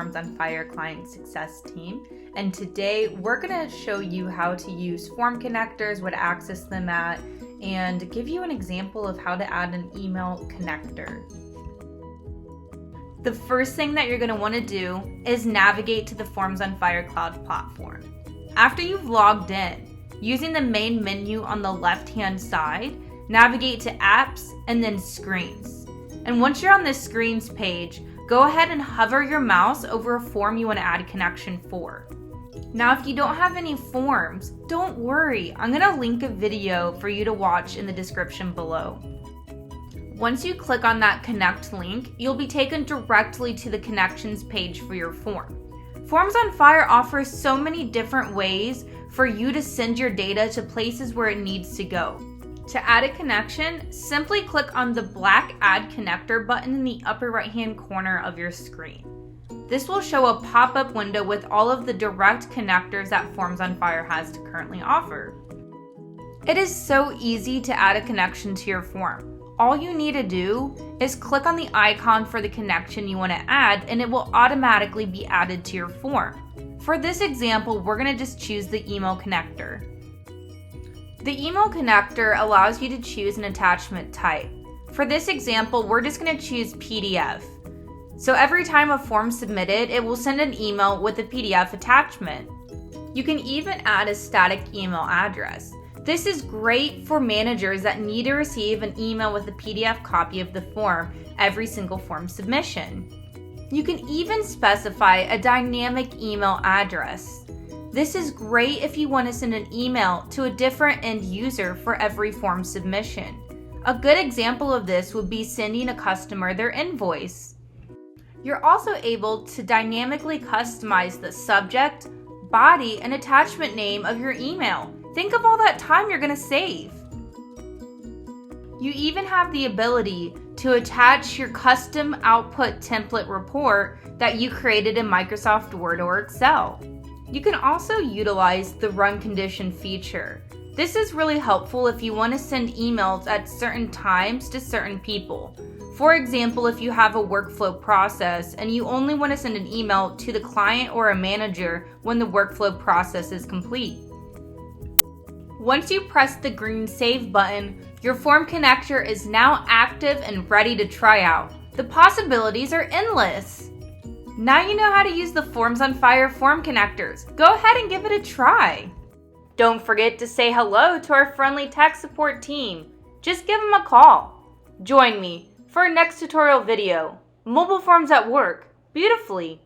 Forms on Fire client success team. And today we're going to show you how to use form connectors, what to access them at, and give you an example of how to add an email connector. The first thing that you're going to want to do is navigate to the Forms on Fire Cloud platform. After you've logged in, using the main menu on the left-hand side, navigate to Apps and then Screens. And once you're on the Screens page, go ahead and hover your mouse over a form you want to add a connection for. Now, if you don't have any forms, don't worry. I'm going to link a video for you to watch in the description below. Once you click on that connect link, you'll be taken directly to the connections page for your form. Forms on Fire offers so many different ways for you to send your data to places where it needs to go. To add a connection, simply click on the black Add Connector button in the upper right-hand corner of your screen. This will show a pop-up window with all of the direct connectors that Forms on Fire has to currently offer. It is so easy to add a connection to your form. All you need to do is click on the icon for the connection you want to add and it will automatically be added to your form. For this example, we're going to just choose the email connector. The email connector allows you to choose an attachment type. For this example, we're just going to choose PDF. So every time a form is submitted, it will send an email with a PDF attachment. You can even add a static email address. This is great for managers that need to receive an email with a PDF copy of the form every single form submission. You can even specify a dynamic email address. This is great if you want to send an email to a different end user for every form submission. A good example of this would be sending a customer their invoice. You're also able to dynamically customize the subject, body, and attachment name of your email. Think of all that time you're going to save. You even have the ability to attach your custom output template report that you created in Microsoft Word or Excel. You can also utilize the run condition feature. This is really helpful if you want to send emails at certain times to certain people. For example, if you have a workflow process and you only want to send an email to the client or a manager when the workflow process is complete. Once you press the green Save button, your form connector is now active and ready to try out. The possibilities are endless. Now you know how to use the Forms on Fire form connectors. Go ahead and give it a try. Don't forget to say hello to our friendly tech support team. Just give them a call. Join me for our next tutorial video, Mobile Forms at Work, Beautifully.